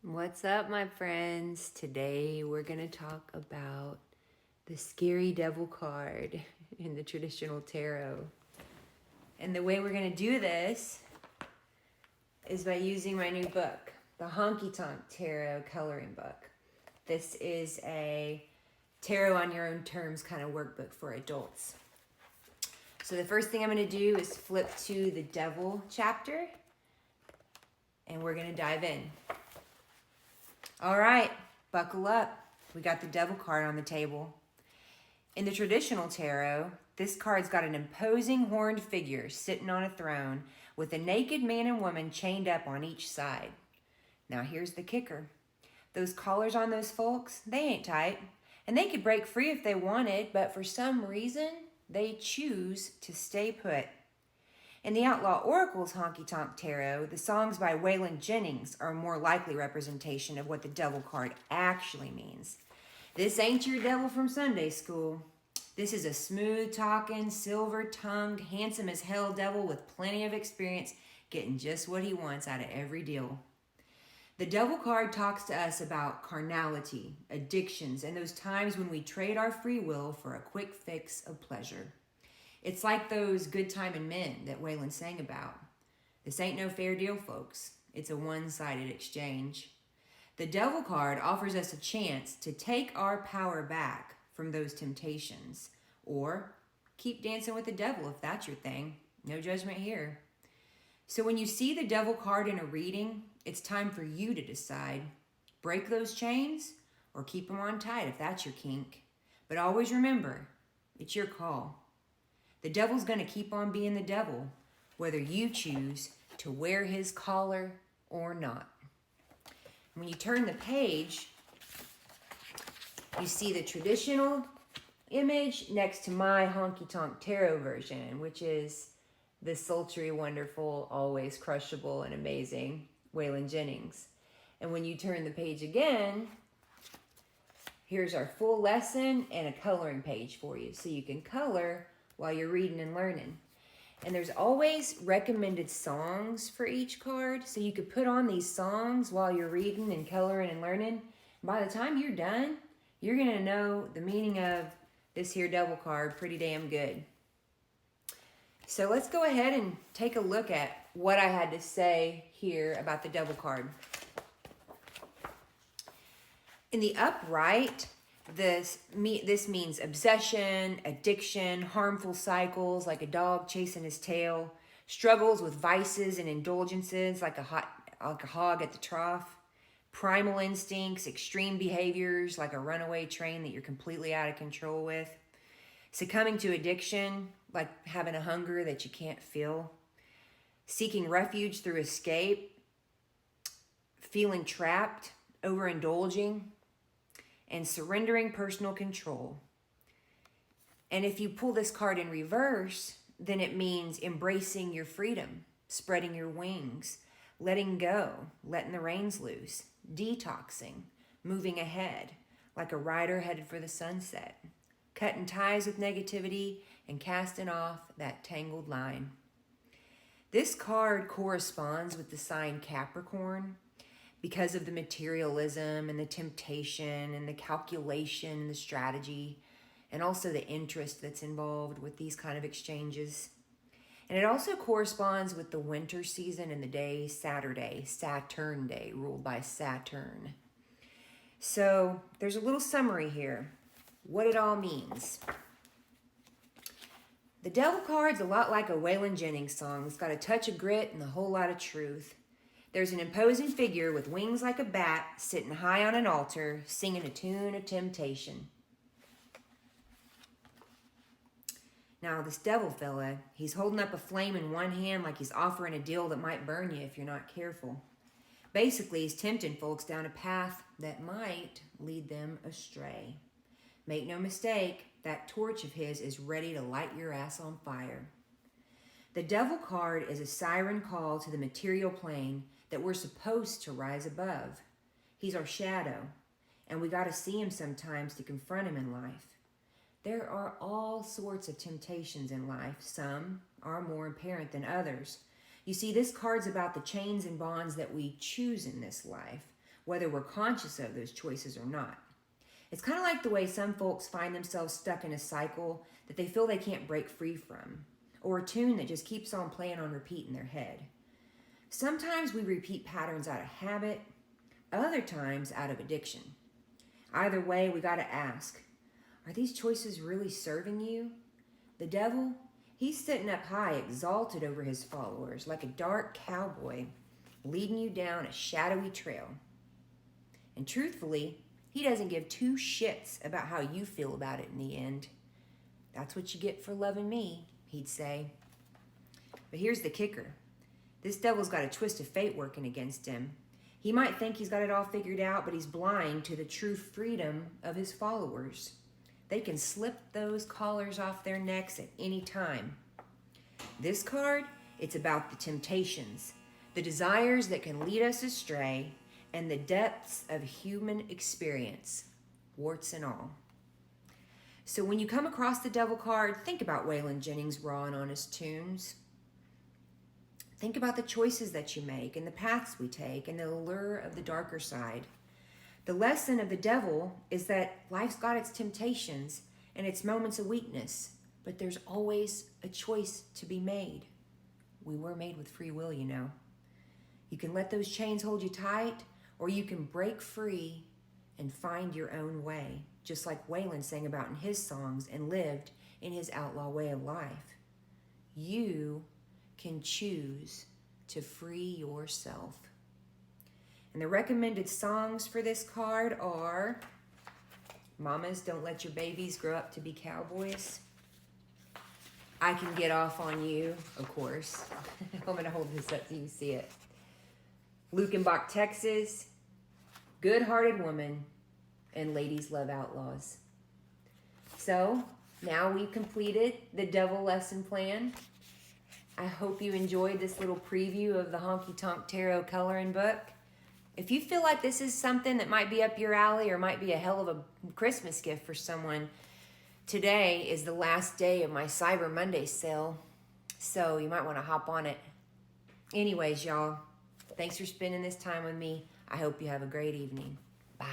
What's up, my friends? Today we're going to talk about the scary devil card in the traditional tarot. And the way we're going to do this is by using my new book, the Honky Tonk Tarot Coloring Book. This is a tarot on your own terms kind of workbook for adults. So the first thing I'm going to do is flip to the devil chapter, and we're going to dive in. All right, buckle up. We got the devil card on the table. In the traditional tarot, this card's got an imposing horned figure sitting on a throne with a naked man and woman chained up on each side. Now here's the kicker. Those collars on those folks, they ain't tight. And they could break free if they wanted, but for some reason, they choose to stay put. In the Outlaw Oracle's Honky Tonk Tarot, the songs by Waylon Jennings are a more likely representation of what the devil card actually means. This ain't your devil from Sunday school. This is a smooth-talking, silver-tongued, handsome-as-hell devil with plenty of experience getting just what he wants out of every deal. The devil card talks to us about carnality, addictions, and those times when we trade our free will for a quick fix of pleasure. It's like those good timing men that Waylon sang about. This ain't no fair deal, folks. It's a one-sided exchange. The devil card offers us a chance to take our power back from those temptations, or keep dancing with the devil if that's your thing. No judgment here. So when you see the devil card in a reading, it's time for you to decide. Break those chains or keep them on tight if that's your kink. But always remember, it's your call. The devil's going to keep on being the devil, whether you choose to wear his collar or not. When you turn the page, you see the traditional image next to my Honky Tonk Tarot version, which is the sultry, wonderful, always crushable, and amazing Waylon Jennings. And when you turn the page again, here's our full lesson and a coloring page for you, so you can color while you're reading and learning. And there's always recommended songs for each card, so you could put on these songs while you're reading and coloring and learning. By the time you're done, you're gonna know the meaning of this here devil card pretty damn good. So let's go ahead and take a look at what I had to say here about the devil card. In the upright, this means obsession, addiction, harmful cycles like a dog chasing his tail, struggles with vices and indulgences like a hog at the trough, primal instincts, extreme behaviors like a runaway train that you're completely out of control with, succumbing to addiction like having a hunger that you can't feel, seeking refuge through escape, feeling trapped, overindulging, and surrendering personal control. And if you pull this card in reverse, then it means embracing your freedom, spreading your wings, letting go, letting the reins loose, detoxing, moving ahead, like a rider headed for the sunset, cutting ties with negativity and casting off that tangled line. This card corresponds with the sign Capricorn, because of the materialism and the temptation and the calculation and the strategy, and also the interest that's involved with these kind of exchanges. And it also corresponds with the winter season and the day Saturday, Saturn Day, ruled by Saturn. So there's a little summary here, what it all means. The devil card's a lot like a Waylon Jennings song. It's got a touch of grit and a whole lot of truth. There's an imposing figure with wings like a bat sitting high on an altar, singing a tune of temptation. Now, this devil fella, he's holding up a flame in one hand like he's offering a deal that might burn you if you're not careful. Basically, he's tempting folks down a path that might lead them astray. Make no mistake, that torch of his is ready to light your ass on fire. The devil card is a siren call to the material plane that we're supposed to rise above. He's our shadow, and we got to see him sometimes to confront him in life. There are all sorts of temptations in life. Some are more apparent than others. You see, this card's about the chains and bonds that we choose in this life, whether we're conscious of those choices or not. It's kind of like the way some folks find themselves stuck in a cycle that they feel they can't break free from, or a tune that just keeps on playing on repeat in their head. Sometimes we repeat patterns out of habit, other times out of addiction. Either way, we got to ask, are these choices really serving you? The devil, he's sitting up high, exalted over his followers, like a dark cowboy, leading you down a shadowy trail. And truthfully, he doesn't give two shits about how you feel about it in the end. That's what you get for loving me, he'd say. But here's the kicker. This devil's got a twist of fate working against him. He might think he's got it all figured out, but he's blind to the true freedom of his followers. They can slip those collars off their necks at any time. This card, it's about the temptations, the desires that can lead us astray, and the depths of human experience, warts and all. So when you come across the devil card, think about Waylon Jennings' raw and honest tunes. Think about the choices that you make and the paths we take and the allure of the darker side. The lesson of the devil is that life's got its temptations and its moments of weakness, but there's always a choice to be made. We were made with free will, you know. You can let those chains hold you tight, or you can break free and find your own way, just like Waylon sang about in his songs and lived in his outlaw way of life. You can choose to free yourself. And the recommended songs for this card are Mamas, Don't Let Your Babies Grow Up to Be Cowboys. I Can Get Off on You, of course. I'm going to hold this up so you can see it. Lukenbach, Texas, Good-Hearted Woman, and Ladies Love Outlaws. So, now we've completed the Devil Lesson Plan. I hope you enjoyed this little preview of the Honky Tonk Tarot Coloring book. If you feel like this is something that might be up your alley or might be a hell of a Christmas gift for someone, today is the last day of my Cyber Monday sale, so you might want to hop on it. Anyways, y'all, thanks for spending this time with me. I hope you have a great evening. Bye.